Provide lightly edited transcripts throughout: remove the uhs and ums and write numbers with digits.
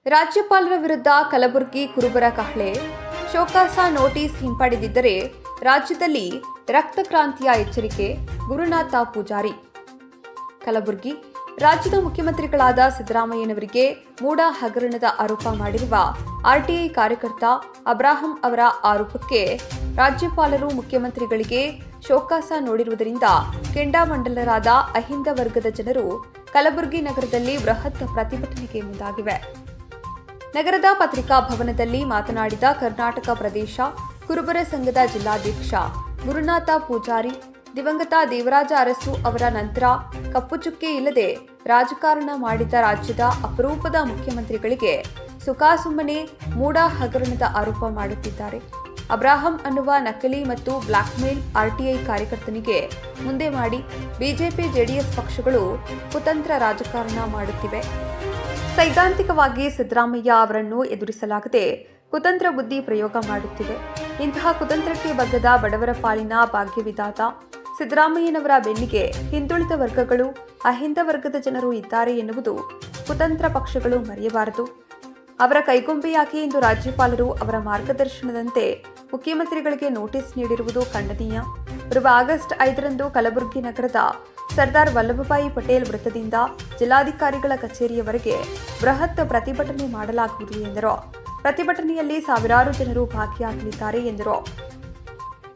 ರಾಜ್ಯಪಾಲರ ವಿರುದ್ಧ ಕಲಬುರಗಿ ಕುರುಬರ ಕಹಳೆ ಶೋಕಾಸ ನೋಟಿಸ್ ಹಿಂಪಡೆದಿದ್ದರೆ ರಾಜ್ಯದಲ್ಲಿ ರಕ್ತಕ್ರಾಂತಿಯ ಎಚ್ಚರಿಕೆ ಗುರುನಾಥ ಪೂಜಾರಿ. ಕಲಬುರಗಿ ರಾಜ್ಯದ ಮುಖ್ಯಮಂತ್ರಿಗಳಾದ ಸಿದ್ದರಾಮಯ್ಯನವರಿಗೆ ಮೂಡ ಹಗರಣದ ಆರೋಪ ಮಾಡಿರುವ ಆರ್ಟಿಐ ಕಾರ್ಯಕರ್ತ ಅಬ್ರಾಹಂ ಅವರ ಆರೋಪಕ್ಕೆ ರಾಜ್ಯಪಾಲರು ಮುಖ್ಯಮಂತ್ರಿಗಳಿಗೆ ಶೋಕಾಸ ನೋಡಿರುವುದರಿಂದ ಕೆಂಡಾಮಂಡಲರಾದ ಅಹಿಂದ ವರ್ಗದ ಜನರು ಕಲಬುರಗಿ ನಗರದಲ್ಲಿ ಬೃಹತ್ ಪ್ರತಿಭಟನೆಗೆ ಮುಂದಾಗಿವೆ. ನಗರದ ಪತ್ರಿಕಾ ಭವನದಲ್ಲಿ ಮಾತನಾಡಿದ ಕರ್ನಾಟಕ ಪ್ರದೇಶ ಕುರುಬರ ಸಂಘದ ಜಿಲ್ಲಾಧ್ಯಕ್ಷ ಗುರುನಾಥ ಪೂಜಾರಿ, ದಿವಂಗತ ದೇವರಾಜ ಅರಸು ಅವರ ನಂತರ ಕಪ್ಪು ಚುಕ್ಕೆ ಇಲ್ಲದೆ ರಾಜಕಾರಣ ಮಾಡಿದ ರಾಜ್ಯದ ಅಪರೂಪದ ಮುಖ್ಯಮಂತ್ರಿಗಳಿಗೆ ಸುಖಾಸುಮ್ಮನೆ ಮೂಡ ಹಗರಣದ ಆರೋಪ ಮಾಡುತ್ತಿದ್ದಾರೆ. ಅಬ್ರಾಹಂ ಅನ್ನುವ ನಕಲಿ ಮತ್ತು ಬ್ಲಾಕ್ಮೇಲ್ ಆರ್ಟಿಐ ಕಾರ್ಯಕರ್ತನಿಗೆ ಮುಂದೆ ಮಾಡಿ ಬಿಜೆಪಿ ಜೆಡಿಎಸ್ ಪಕ್ಷಗಳು ಕುತಂತ್ರ ರಾಜಕಾರಣ ಮಾಡುತ್ತಿವೆ. ಸೈದ್ಧಾಂತಿಕವಾಗಿ ಸಿದ್ದರಾಮಯ್ಯ ಅವರನ್ನು ಎದುರಿಸಲಾಗದೆ ಕುತಂತ್ರ ಬುದ್ಧಿ ಪ್ರಯೋಗ ಮಾಡುತ್ತಿವೆ. ಇಂತಹ ಕುತಂತ್ರಕ್ಕೆ ಬಗ್ಗದ ಬಡವರ ಪಾಲಿನ ಭಾಗ್ಯವಿದಾತ ಸಿದ್ದರಾಮಯ್ಯನವರ ಬೆನ್ನಿಗೆ ಹಿಂದುಳಿದ ವರ್ಗಗಳು, ಅಹಿಂದ ವರ್ಗದ ಜನರು ಇದ್ದಾರೆ ಎನ್ನುವುದು ಕುತಂತ್ರ ಪಕ್ಷಗಳು ಮರೆಯಬಾರದು. ಅವರ ಕೈಗೊಂಬೆಯಾಗಿ ಇಂದು ರಾಜ್ಯಪಾಲರು ಅವರ ಮಾರ್ಗದರ್ಶನದಂತೆ ಮುಖ್ಯಮಂತ್ರಿಗಳಿಗೆ ನೋಟಿಸ್ ನೀಡಿರುವುದು ಖಂಡನೀಯ. ಬರುವ ಆಗಸ್ಟ್ 5ರಂದು ಕಲಬುರಗಿ ನಗರದ ಸರ್ದಾರ್ ವಲ್ಲಭಭಾಯಿ ಪಟೇಲ್ ವೃತ್ತದಿಂದ ಜಿಲ್ಲಾಧಿಕಾರಿಗಳ ಕಚೇರಿಯವರೆಗೆ ಬೃಹತ್ ಪ್ರತಿಭಟನೆ ಮಾಡಲಾಗುವುದು ಎಂದರು. ಪ್ರತಿಭಟನೆಯಲ್ಲಿ ಸಾವಿರಾರು ಜನರು ಭಾಗಿಯಾಗಲಿದ್ದಾರೆ ಎಂದರು.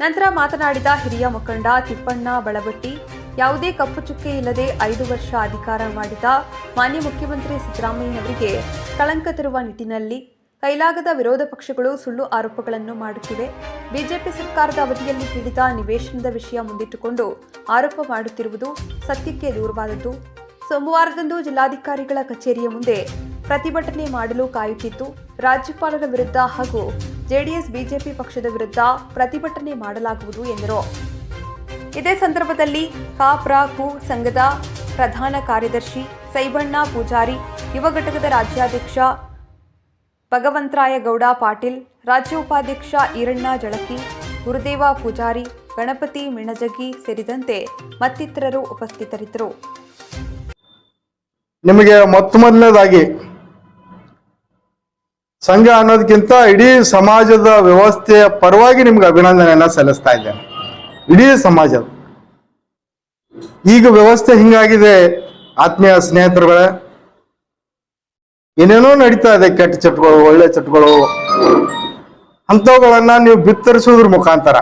ನಂತರ ಮಾತನಾಡಿದ ಹಿರಿಯ ಮುಖಂಡ ತಿಪ್ಪಣ್ಣ ಬಳಬಟ್ಟಿ, ಯಾವುದೇ ಕಪ್ಪು ಚುಕ್ಕೆ ಇಲ್ಲದೆ 5 ವರ್ಷ ಅಧಿಕಾರ ಮಾಡಿದ ಮಾನ್ಯ ಮುಖ್ಯಮಂತ್ರಿ ಸಿದ್ದರಾಮಯ್ಯನವರಿಗೆ ಕಳಂಕ ತರುವ ನಿಟ್ಟಿನಲ್ಲಿ ಕೈಲಾಗದ ವಿರೋಧ ಪಕ್ಷಗಳು ಸುಳ್ಳು ಆರೋಪಗಳನ್ನು ಮಾಡುತ್ತಿವೆ. ಬಿಜೆಪಿ ಸರ್ಕಾರದ ಅವಧಿಯಲ್ಲಿ ನೀಡಿದ ನಿವೇಶನದ ವಿಷಯ ಮುಂದಿಟ್ಟುಕೊಂಡು ಆರೋಪ ಮಾಡುತ್ತಿರುವುದು ಸತ್ಯಕ್ಕೆ ದೂರವಾದದ್ದು. ಸೋಮವಾರದಂದು ಜಿಲ್ಲಾಧಿಕಾರಿಗಳ ಕಚೇರಿಯ ಮುಂದೆ ಪ್ರತಿಭಟನೆ ಮಾಡಲು ಕಾಯುತ್ತಿದ್ದು, ರಾಜ್ಯಪಾಲರ ವಿರುದ್ಧ ಹಾಗೂ ಜೆಡಿಎಸ್ ಬಿಜೆಪಿ ಪಕ್ಷದ ವಿರುದ್ಧ ಪ್ರತಿಭಟನೆ ಮಾಡಲಾಗುವುದು ಎಂದರು. ಇದೇ ಸಂದರ್ಭದಲ್ಲಿ ಕಪ್ರಕು ಸಂಘದ ಪ್ರಧಾನ ಕಾರ್ಯದರ್ಶಿ ಸೈಬಣ್ಣ ಪೂಜಾರಿ, ಯುವ ಘಟಕದ ರಾಜ್ಯಾಧ್ಯಕ್ಷ ಭಗವಂತರಾಯಗೌಡ ಪಾಟೀಲ್, ರಾಜ್ಯ ಉಪಾಧ್ಯಕ್ಷ ಈರಣ್ಣ ಜಳಕಿ, ಗುರುದೇವ ಪೂಜಾರಿ, ಗಣಪತಿ ಮಿಣಜಗಿ ಸೇರಿದಂತೆ ಮತ್ತಿತರರು ಉಪಸ್ಥಿತರಿದ್ದರು. ನಿಮಗೆ ಮೊದಲನೇದಾಗಿ ಸಂಘ ಅನ್ನೋದಕ್ಕಿಂತ ಇಡೀ ಸಮಾಜದ ವ್ಯವಸ್ಥೆಯ ಪರವಾಗಿ ನಿಮ್ಗೆ ಅಭಿನಂದನೆಯನ್ನ ಸಲ್ಲಿಸ್ತಾ ಇದ್ದೇನೆ. ಇಡೀ ಸಮಾಜದ ಈಗ ವ್ಯವಸ್ಥೆ ಹಿಂಗಾಗಿದೆ. ಆತ್ಮೀಯ ಸ್ನೇಹಿತರುಗಳೇ, ಏನೇನೋ ನಡೀತಾ ಇದೆ, ಕೆಟ್ಟ ಚಟಗಳು, ಒಳ್ಳೆ ಚಟಗಳು, ಅಂಥವುಗಳನ್ನ ನೀವು ಬಿತ್ತರಿಸೋದ್ರ ಮುಖಾಂತರ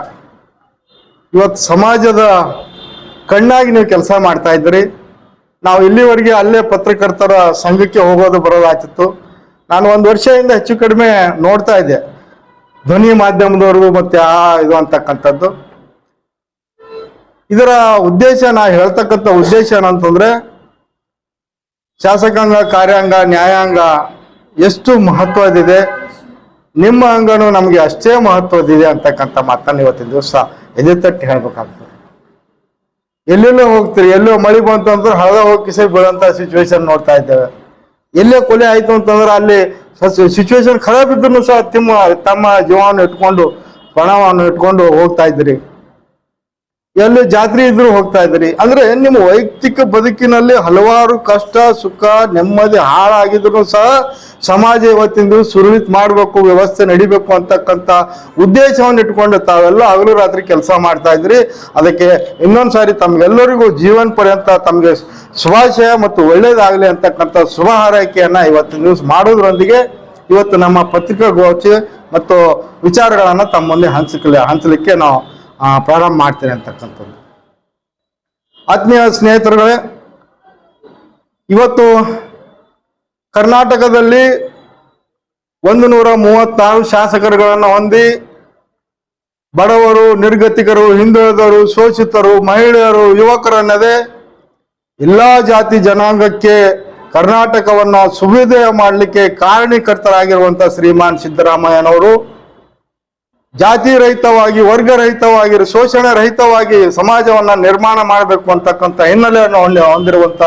ಇವತ್ತು ಸಮಾಜದ ಕಣ್ಣಾಗಿ ನೀವು ಕೆಲಸ ಮಾಡ್ತಾ ಇದ್ರಿ. ನಾವು ಇಲ್ಲಿವರೆಗೆ ಅಲ್ಲೇ ಪತ್ರಕರ್ತರ ಸಂಘಕ್ಕೆ ಹೋಗೋದು ಬರೋದಾಗ್ತಿತ್ತು. ನಾನು 1 ವರ್ಷದಿಂದ ಹೆಚ್ಚು ಕಡಿಮೆ ನೋಡ್ತಾ ಇದ್ದೆ ಧ್ವನಿ ಮಾಧ್ಯಮದವರು ಮತ್ತೆ ಇದು ಅಂತಕ್ಕಂಥದ್ದು. ಇದರ ಉದ್ದೇಶ, ನಾ ಹೇಳ್ತಕ್ಕಂಥ ಉದ್ದೇಶ ಏನಂತಂದ್ರೆ, ಶಾಸಕಾಂಗ, ಕಾರ್ಯಾಂಗ, ನ್ಯಾಯಾಂಗ ಎಷ್ಟು ಮಹತ್ವದಿದೆ, ನಿಮ್ಮ ಅಂಗನೂ ನಮಗೆ ಅಷ್ಟೇ ಮಹತ್ವದಿದೆ ಅಂತಕ್ಕಂಥ ಮಾತನ್ನು ಇವತ್ತಿನ ದಿವಸ ಎದೆ ತಟ್ಟಿ ಹೇಳ್ಬೇಕಾಗ್ತದೆ. ಎಲ್ಲೆಲ್ಲೋ ಹೋಗ್ತೀರಿ, ಎಲ್ಲೋ ಮಳೆ ಬಂತು ಅಂತಂದ್ರೆ ಹಳದ ಹೋಗಿ ಕಿಸೆ ಬೀಳಂತ ಸಿಚುವೇಶನ್ ನೋಡ್ತಾ ಇದ್ದೇವೆ. ಎಲ್ಲೇ ಕೊಲೆ ಆಯ್ತು ಅಂತಂದ್ರೆ ಅಲ್ಲಿ ಸಿಚುವೇಶನ್ ಖರಾಬ್ ಇದ್ರು ಸಹ ತಮ್ಮ ಜೀವವನ್ನು ಇಟ್ಕೊಂಡು, ಪಣವನ್ನು ಇಟ್ಕೊಂಡು ಹೋಗ್ತಾ ಇದ್ರಿ. ಎಲ್ಲಿ ಜಾತ್ರೆ ಇದ್ರು ಹೋಗ್ತಾ ಇದ್ರಿ. ಅಂದ್ರೆ ನಿಮ್ಮ ವೈಯಕ್ತಿಕ ಬದುಕಿನಲ್ಲಿ ಹಲವಾರು ಕಷ್ಟ, ಸುಖ, ನೆಮ್ಮದಿ ಹಾಳಾಗಿದ್ರು ಸಹ ಸಮಾಜ ಇವತ್ತಿಂದು ಸುರಳಿತ ಮಾಡಬೇಕು, ವ್ಯವಸ್ಥೆ ನಡಿಬೇಕು ಅಂತಕ್ಕಂಥ ಉದ್ದೇಶವನ್ನು ಇಟ್ಕೊಂಡು ತಾವೆಲ್ಲ ಹಗಲು ರಾತ್ರಿ ಕೆಲಸ ಮಾಡ್ತಾ ಇದ್ರಿ. ಅದಕ್ಕೆ ಇನ್ನೊಂದ್ಸಾರಿ ತಮ್ಗೆಲ್ಲರಿಗೂ ಜೀವನ ಪರ್ಯಂತ ತಮಗೆ ಶುಭಾಶಯ ಮತ್ತು ಒಳ್ಳೇದಾಗಲಿ ಅಂತಕ್ಕಂಥ ಶುಭ ಹಾರೈಕೆಯನ್ನ ಇವತ್ತು ನ್ಯೂಸ್ ಮಾಡೋದ್ರೊಂದಿಗೆ ಇವತ್ತು ನಮ್ಮ ಪತ್ರಿಕಾಗೋಷ್ಠಿ ಮತ್ತು ವಿಚಾರಗಳನ್ನ ತಮ್ಮ ಮುಂದೆ ಹಂಚಲಿಕ್ಕೆ ನಾವು ಪ್ರಾರಂಭ ಮಾಡ್ತೇನೆ ಅಂತಕ್ಕಂಥದ್ದು. ಆತ್ಮೀಯ ಸ್ನೇಹಿತರುಗಳೇ, ಇವತ್ತು ಕರ್ನಾಟಕದಲ್ಲಿ 136 ಶಾಸಕರುಗಳನ್ನು ಹೊಂದಿ ಬಡವರು, ನಿರ್ಗತಿಕರು, ಹಿಂದುಳಿದವರು, ಶೋಷಿತರು, ಮಹಿಳೆಯರು, ಯುವಕರನ್ನದೇ ಎಲ್ಲಾ ಜಾತಿ ಜನಾಂಗಕ್ಕೆ ಕರ್ನಾಟಕವನ್ನ ಸುಭ್ಯುದಯ ಮಾಡಲಿಕ್ಕೆ ಕಾರಣೀಕರ್ತರಾಗಿರುವಂತ ಶ್ರೀಮಾನ್ ಸಿದ್ದರಾಮಯ್ಯನವರು ಜಾತಿ ರಹಿತವಾಗಿ, ವರ್ಗ ರಹಿತವಾಗಿ, ಶೋಷಣೆ ರಹಿತವಾಗಿ ಸಮಾಜವನ್ನ ನಿರ್ಮಾಣ ಮಾಡಬೇಕು ಅಂತಕ್ಕಂಥ ಹಿನ್ನೆಲೆಯನ್ನು ಹೊಂದಿರುವಂತ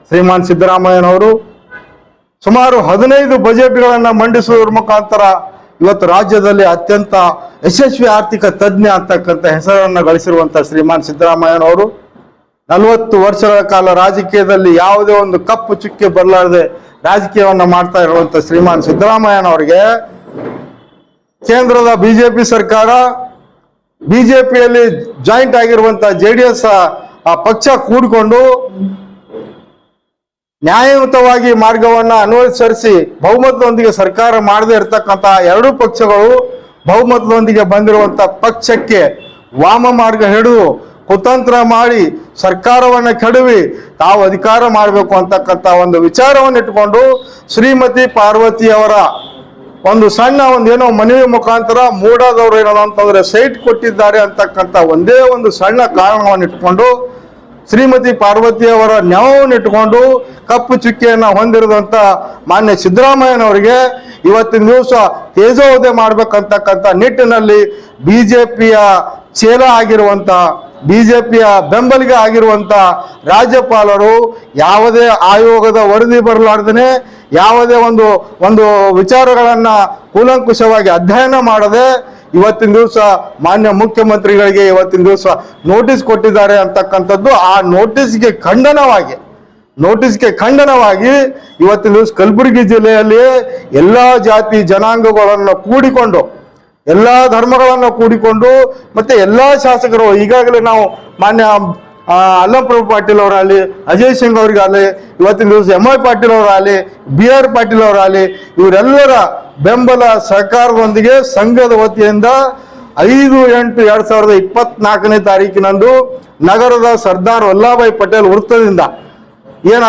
ಶ್ರೀಮಾನ್ ಸಿದ್ದರಾಮಯ್ಯನವರು ಸುಮಾರು 15 ಬಜೆಟ್ಗಳನ್ನ ಮಂಡಿಸುವುದರ ಮುಖಾಂತರ ಇವತ್ತು ರಾಜ್ಯದಲ್ಲಿ ಅತ್ಯಂತ ಯಶಸ್ವಿ ಆರ್ಥಿಕ ತಜ್ಞ ಅಂತಕ್ಕಂಥ ಹೆಸರನ್ನು ಗಳಿಸಿರುವಂತ ಶ್ರೀಮಾನ್ ಸಿದ್ದರಾಮಯ್ಯನವರು 40 ವರ್ಷಗಳ ಕಾಲ ರಾಜಕೀಯದಲ್ಲಿ ಯಾವುದೇ ಒಂದು ಕಪ್ಪು ಚುಕ್ಕೆ ಬರಲಾರದೆ ರಾಜಕೀಯವನ್ನ ಮಾಡ್ತಾ ಇರುವಂತ ಶ್ರೀಮಾನ್ ಸಿದ್ದರಾಮಯ್ಯನವರಿಗೆ ಕೇಂದ್ರದ ಬಿಜೆಪಿ ಸರ್ಕಾರ, ಬಿಜೆಪಿಯಲ್ಲಿ ಜಾಯಿಂಟ್ ಆಗಿರುವಂತ JDS ಆ ಪಕ್ಷ ಕೂಡಿಕೊಂಡು ನ್ಯಾಯಯುತವಾಗಿ ಮಾರ್ಗವನ್ನ ಅನುಸರಿಸಿ ಬಹುಮತದೊಂದಿಗೆ ಸರ್ಕಾರ ಮಾಡದೇ ಇರತಕ್ಕಂತ ಎರಡೂ ಪಕ್ಷಗಳು ಬಹುಮತದೊಂದಿಗೆ ಬಂದಿರುವಂತ ಪಕ್ಷಕ್ಕೆ ವಾಮ ಮಾರ್ಗ ಹಿಡಿದು ಕುತಂತ್ರ ಮಾಡಿ ಸರ್ಕಾರವನ್ನ ಕೆಡವಿ ತಾವು ಅಧಿಕಾರ ಮಾಡಬೇಕು ಅಂತಕ್ಕಂಥ ಒಂದು ವಿಚಾರವನ್ನು ಇಟ್ಟುಕೊಂಡು ಶ್ರೀಮತಿ ಪಾರ್ವತಿ ಅವರ ಒಂದು ಸಣ್ಣ ಏನೋ ಮನವಿ ಮುಖಾಂತರ ಮೂಡಾದವರು ಏನೋ ಅಂತಂದ್ರೆ ಸೈಟ್ ಕೊಟ್ಟಿದ್ದಾರೆ ಅಂತಕ್ಕಂಥ ಒಂದೇ ಒಂದು ಸಣ್ಣ ಕಾರಣವನ್ನು ಇಟ್ಕೊಂಡು ಶ್ರೀಮತಿ ಪಾರ್ವತಿ ಅವರ ನೆವವನ್ನು ಇಟ್ಟುಕೊಂಡು ಕಪ್ಪು ಚುಕ್ಕಿಯನ್ನ ಹೊಂದಿರದಂತ ಮಾನ್ಯ ಸಿದ್ದರಾಮಯ್ಯನವರಿಗೆ ಇವತ್ತಿನ ದಿವಸ ತೇಜೋವಧೆ ಮಾಡ್ಬೇಕಂತಕ್ಕಂಥ ನಿಟ್ಟಿನಲ್ಲಿ ಬಿಜೆಪಿಯ ಚೇಲ ಆಗಿರುವಂತ, ಬಿಜೆಪಿಯ ಬೆಂಬಲಿಗ ಆಗಿರುವಂತ ರಾಜ್ಯಪಾಲರು ಯಾವುದೇ ಆಯೋಗದ ವರದಿ ಬರಲಾರ್ದೇನೆ ಯಾವುದೇ ಒಂದು ವಿಚಾರಗಳನ್ನ ಕೂಲಂಕುಷವಾಗಿ ಅಧ್ಯಯನ ಮಾಡದೆ ಇವತ್ತಿನ ದಿವಸ ಮಾನ್ಯ ಮುಖ್ಯಮಂತ್ರಿಗಳಿಗೆ ಇವತ್ತಿನ ದಿವಸ ನೋಟಿಸ್ ಕೊಟ್ಟಿದ್ದಾರೆ ಅಂತಕ್ಕಂಥದ್ದು. ಆ ನೋಟಿಸ್ಗೆ ಖಂಡನವಾಗಿ ಇವತ್ತಿನ ದಿವಸ ಕಲಬುರಗಿ ಜಿಲ್ಲೆಯಲ್ಲಿ ಎಲ್ಲಾ ಜಾತಿ ಜನಾಂಗಗಳನ್ನು ಕೂಡಿಕೊಂಡು, ಎಲ್ಲಾ ಧರ್ಮಗಳನ್ನು ಕೂಡಿಕೊಂಡು, ಮತ್ತೆ ಎಲ್ಲಾ ಶಾಸಕರು ಈಗಾಗಲೇ ನಾವು ಮಾನ್ಯ ಅಲ್ಲಂಪ್ರಭು ಪಾಟೀಲ್ ಅವರಾಗಲಿ, ಅಜಯ್ ಸಿಂಗ್ ಅವರಿಗಾಗಲಿ, ಇವತ್ತಿನ ದಿವಸ MI ಪಾಟೀಲ್ ಅವರಾಗಲಿ, BR ಪಾಟೀಲ್ ಅವರಾಗಲಿ, ಇವರೆಲ್ಲರ ಬೆಂಬಲ ಸಹಕಾರದೊಂದಿಗೆ ಸಂಘದ ವತಿಯಿಂದ 5/8/2024ನೇ ತಾರೀಕಿನಂದು ನಗರದ ಸರ್ದಾರ್ ವಲ್ಲಭಭಾಯಿ ಪಟೇಲ್ ವೃತ್ತದಿಂದ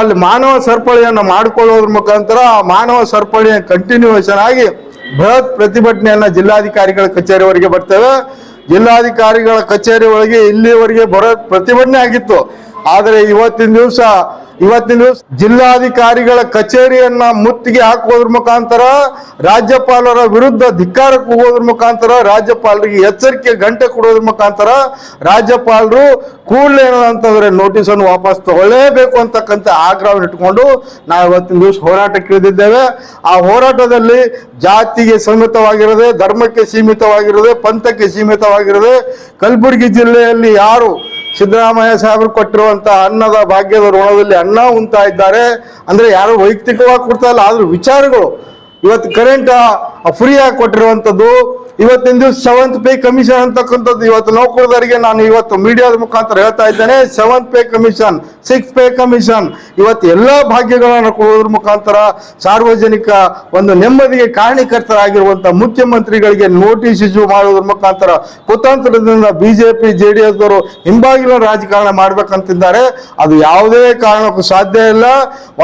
ಅಲ್ಲಿ ಮಾನವ ಸರಪಳಿಯನ್ನು ಮಾಡಿಕೊಳ್ಳೋದ್ರ ಮುಖಾಂತರ ಆ ಮಾನವ ಸರಪಳಿಯ ಕಂಟಿನ್ಯೂಯೇಷನ್ ಆಗಿ ಬೃಹತ್ ಪ್ರತಿಭಟನೆಯನ್ನ ಜಿಲ್ಲಾಧಿಕಾರಿಗಳ ಕಚೇರಿವರೆಗೆ ಬರ್ತೇವೆ. ಜಿಲ್ಲಾಧಿಕಾರಿಗಳ ಕಚೇರಿ ಒಳಗೆ ಇಲ್ಲಿವರೆಗೆ ಬೃಹತ್ ಪ್ರತಿಭಟನೆ ಆಗಿತ್ತು. ಆದರೆ ಇವತ್ತಿನ ದಿವಸ ಜಿಲ್ಲಾಧಿಕಾರಿಗಳ ಕಚೇರಿಯನ್ನ ಮುತ್ತಿಗೆ ಹಾಕುವುದ್ರ ಮುಖಾಂತರ, ರಾಜ್ಯಪಾಲರ ವಿರುದ್ಧ ಧಿಕ್ಕಾರ ಕೂಗೋದ್ರ ಮುಖಾಂತರ, ರಾಜ್ಯಪಾಲರಿಗೆ ಎಚ್ಚರಿಕೆ ಗಂಟೆ ಕೊಡೋದ್ರ ಮುಖಾಂತರ ರಾಜ್ಯಪಾಲರು ಕೂಡಲೇ ಏನಂತಂದ್ರೆ ನೋಟಿಸ್ ಅನ್ನು ವಾಪಸ್ ತಗೊಳ್ಳೇಬೇಕು ಅಂತಕ್ಕಂಥ ಆಗ್ರಹವನ್ನು ಇಟ್ಕೊಂಡು ನಾವು ಇವತ್ತಿನ ದಿವಸ ಹೋರಾಟಕ್ಕೆ ಇಳಿದಿದ್ದೇವೆ. ಆ ಹೋರಾಟದಲ್ಲಿ ಜಾತಿಗೆ ಸೀಮಿತವಾಗಿರದೆ, ಧರ್ಮಕ್ಕೆ ಸೀಮಿತವಾಗಿರದೆ, ಪಂಥಕ್ಕೆ ಸೀಮಿತವಾಗಿರದೆ ಕಲಬುರಗಿ ಜಿಲ್ಲೆಯಲ್ಲಿ ಯಾರು ಸಿದ್ದರಾಮಯ್ಯ ಸಾಹೇಬರು ಕೊಟ್ಟಿರುವಂತ ಅನ್ನದ ಭಾಗ್ಯದ ಋಣದಲ್ಲಿ ಅನ್ನ ಉಂತಾ ಇದ್ದಾರೆ ಅಂದ್ರೆ ಯಾರು ವೈಯಕ್ತಿಕವಾಗಿ ಕೊಡ್ತಾ ಇಲ್ಲ, ಆದ್ರೂ ವಿಚಾರಗಳು ಇವತ್ತು ಕರೆಂಟ್ ಫ್ರೀ ಆಗಿ ಕೊಟ್ಟಿರುವಂತದ್ದು, ಇವತ್ತಿನ ದಿವಸ 7th ಪೇ ಕಮಿಷನ್ ಅಂತಕ್ಕಂಥದ್ದು ಇವತ್ತು ನೌಕರರಿಗೆ ನಾನು ಇವತ್ತು ಮೀಡಿಯಾದ ಮುಖಾಂತರ ಹೇಳ್ತಾ ಇದ್ದೇನೆ. 7th pay commission, 6th pay commission, ಇವತ್ತು ಎಲ್ಲಾ ಭಾಗ್ಯಗಳನ್ನು ಕೊಡೋದ್ರ ಮುಖಾಂತರ ಸಾರ್ವಜನಿಕ ಒಂದು ನೆಮ್ಮದಿಗೆ ಕಾರಣೀಕರ್ತರಾಗಿರುವಂತ ಮುಖ್ಯಮಂತ್ರಿಗಳಿಗೆ ನೋಟಿಸ್ ಇಶ್ಯೂ ಮಾಡೋದ್ರ ಮುಖಾಂತರ ಕುತಂತ್ರದಿಂದ ಬಿಜೆಪಿ JDS ದವರು ಹಿಂಬಾಗಿಲ ರಾಜಕಾರಣ ಮಾಡ್ಬೇಕಂತಿದ್ದಾರೆ. ಅದು ಯಾವುದೇ ಕಾರಣಕ್ಕೂ ಸಾಧ್ಯ ಇಲ್ಲ.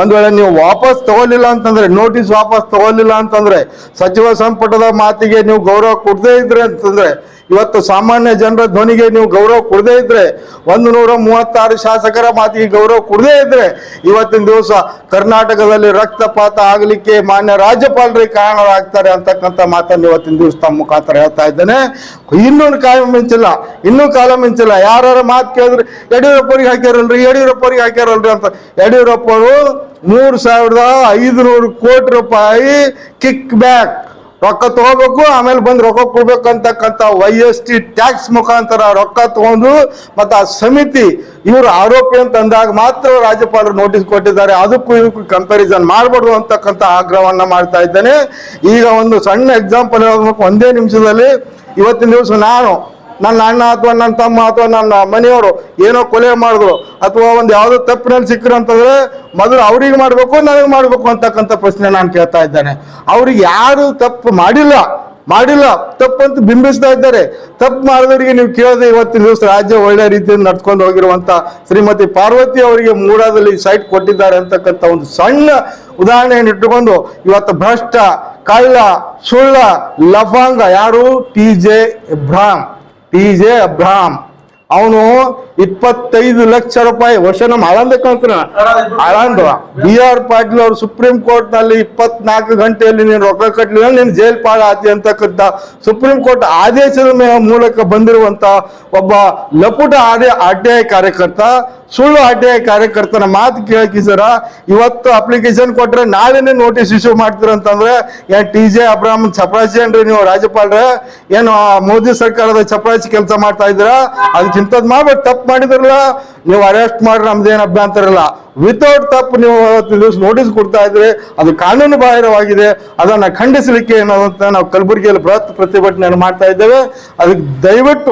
ಒಂದ್ ವೇಳೆ ನೀವು ವಾಪಸ್ ತಗೊಳ್ಳಿಲ್ಲ ಅಂತಂದ್ರೆ, ನೋಟಿಸ್ ವಾಪಸ್ ತಗೊಳ್ಳಿಲ್ಲ ಅಂತಂದ್ರೆ, ಸಚಿವ ಸಂಪುಟದ ಮಾತಿಗೆ ನೀವು ಗೌರವ ಕೊಡದೇ ಇದ್ರೆ ಅಂತಂದ್ರೆ, ಇವತ್ತು ಸಾಮಾನ್ಯ ಜನರ ಧ್ವನಿಗೆ ನೀವು ಗೌರವ ಕೊಡದೇ ಇದ್ರೆ, 136 ಶಾಸಕರ ಮಾತಿಗೆ ಗೌರವ ಕೊಡದೇ ಇದ್ರೆ, ಇವತ್ತಿನ ದಿವಸ ಕರ್ನಾಟಕದಲ್ಲಿ ರಕ್ತಪಾತ ಆಗಲಿಕ್ಕೆ ಮಾನ್ಯ ರಾಜ್ಯಪಾಲರಿಗೆ ಕಾರಣರಾಗ್ತಾರೆ ಅಂತಕ್ಕಂಥ ಮಾತನ್ನು ಇವತ್ತಿನ ದಿವಸ ತಮ್ಮ ಮುಖಾಂತರ ಹೇಳ್ತಾ ಇದ್ದೇನೆ. ಇನ್ನೂ ಕಾಲ ಮಿಂಚಿಲ್ಲ. ಯಾರ ಮಾತು ಕೇಳಿದ್ರೆ ಯಡಿಯೂರಪ್ಪರಿಗೆ ಹಾಕ್ಯಾರಲ್ರಿ ಅಂತ. ಯಡಿಯೂರಪ್ಪರು 3,500 ಕೋಟಿ ರೂಪಾಯಿ ಕಿಕ್ ಬ್ಯಾಕ್ ರೊಕ್ಕ ತಗೋಬೇಕು, ಆಮೇಲೆ ಬಂದು ರೊಕ್ಕ ಕೊಡ್ಬೇಕು ಅಂತಕ್ಕಂಥ YST ಟ್ಯಾಕ್ಸ್ ಮುಖಾಂತರ ರೊಕ್ಕ ತಗೊಂಡು ಮತ್ತೆ ಆ ಸಮಿತಿ ಇವರು ಆರೋಪಿ ಅಂತ ಅಂದಾಗ ಮಾತ್ರ ರಾಜ್ಯಪಾಲರು ನೋಟಿಸ್ ಕೊಟ್ಟಿದ್ದಾರೆ. ಅದಕ್ಕೂ ಇದಕ್ಕೂ ಕಂಪ್ಯಾರಿಸನ್ ಮಾಡಬಾರ್ದು ಅಂತಕ್ಕಂಥ ಆಗ್ರಹವನ್ನ ಮಾಡ್ತಾ ಇದ್ದೇನೆ. ಈಗ ಒಂದು ಸಣ್ಣ ಎಕ್ಸಾಂಪಲ್ ಹೇಳಬೇಕು ಒಂದೇ ನಿಮಿಷದಲ್ಲಿ. ಇವತ್ತಿನ ದಿವಸ ನನ್ನ ಅಣ್ಣ ಅಥವಾ ನನ್ನ ತಮ್ಮ ಅಥವಾ ನನ್ನ ಮನೆಯವರು ಏನೋ ಕೊಲೆ ಮಾಡಿದ್ರು ಅಥವಾ ಒಂದು ಯಾವುದೋ ತಪ್ಪಿನಲ್ಲಿ ಸಿಕ್ಕರು ಅಂತಂದ್ರೆ ಮೊದಲು ಅವ್ರಿಗೆ ಮಾಡ್ಬೇಕು, ನನಗೆ ಮಾಡ್ಬೇಕು ಅಂತಕ್ಕಂಥ ಪ್ರಶ್ನೆ ನಾನು ಕೇಳ್ತಾ ಇದ್ದೇನೆ. ಅವ್ರಿಗೆ ಯಾರು ತಪ್ಪು ಮಾಡಿಲ್ಲ ತಪ್ಪಂತ ಬಿಂಬಿಸ್ತಾ ಇದ್ದಾರೆ. ತಪ್ಪು ಮಾಡಿದವರಿಗೆ ನೀವು ಕೇಳದೆ ಇವತ್ತಿನ ದಿವಸ ರಾಜ್ಯ ಒಳ್ಳೆ ರೀತಿಯಲ್ಲಿ ನಡ್ಕೊಂಡು ಹೋಗಿರುವಂತ ಶ್ರೀಮತಿ ಪಾರ್ವತಿ ಅವರಿಗೆ ಮೂಡಾದಲ್ಲಿ ಸೈಟ್ ಕೊಟ್ಟಿದ್ದಾರೆ ಅಂತಕ್ಕಂಥ ಒಂದು ಸಣ್ಣ ಉದಾಹರಣೆಯನ್ನು ಇಟ್ಟುಕೊಂಡು ಇವತ್ತು ಭ್ರಷ್ಟ, ಕಳ್ಳ, ಸುಳ್ಳ, ಲಫಾಂಗ ಯಾರು TJ ಅಬ್ರಾಹಂ ಅವನು 25 ಲಕ್ಷ ರೂಪಾಯಿ ವರ್ಷ ನಮ್ಮ ಆಳಂದ BR ಪಾಟೀಲ್ ಅವರು ಸುಪ್ರೀಂ ಕೋರ್ಟ್ ನಲ್ಲಿ 24 ಗಂಟೆಯಲ್ಲಿ ನೀನು ರೊಕ್ಕ ಕಟ್ಟಲಿಲ್ಲ ನೀನು ಜೈಲ್ ಪಾಳ ಆತಿ ಅಂತಕ್ಕಂಥ ಸುಪ್ರೀಂ ಕೋರ್ಟ್ ಆದೇಶದ ಮೂಲಕ ಬಂದಿರುವಂತ ಒಬ್ಬ ಲಪುಟ RTI ಕಾರ್ಯಕರ್ತ, ಸುಳ್ಳು RTI ಕಾರ್ಯಕರ್ತನ ಮಾತು ಕೇಳಕಿಸರ ಇವತ್ತು ಅಪ್ಲಿಕೇಶನ್ ಕೊಟ್ರೆ ನಾಳೆನೇ ನೋಟಿಸ್ ಇಶ್ಯೂ ಮಾಡ್ತೀರಂತಂದ್ರೆ ಏನ್ TJ ಅಬ್ರಾಹಂ ಚಪರಾಸಿ ಏನ್ರಿ ನೀವು ರಾಜ್ಯಪಾಲರ? ಏನು ಮೋದಿ ಸರ್ಕಾರದ ಚಪರಾಸಿ ಕೆಲಸ ಮಾಡ್ತಾ ಇದ್ದೀರಾ? ಅದಕ್ಕೆ ಇಂಥದ್ದು ಮಾಡ್ಬೇಕು, ತಪ್ಪು ತಪ್ಪು ಮಾಡಿದ್ರಲ್ಲ ನೀವು ಅರೆಸ್ಟ್ ಮಾಡ್ರಿ, ನಮ್ದೇನು ಅಭ್ಯಂತರ ಇಲ್ಲ. ವಿತೌಟ್ ತಪ್ಪು ನೀವು ಅವತ್ತಿನ ದಿವಸ ನೋಟಿಸ್ ಕೊಡ್ತಾ ಇದ್ರೆ ಅದು ಕಾನೂನು ಬಾಹಿರವಾಗಿದೆ. ಅದನ್ನ ಖಂಡಿಸಲಿಕ್ಕೆ ಏನಂತ ನಾವು ಕಲಬುರಗಿಯಲ್ಲಿ ಬೃಹತ್ ಪ್ರತಿಭಟನೆಯನ್ನು ಮಾಡ್ತಾ ಇದ್ದೇವೆ. ಅದಕ್ಕೆ ದಯವಿಟ್ಟು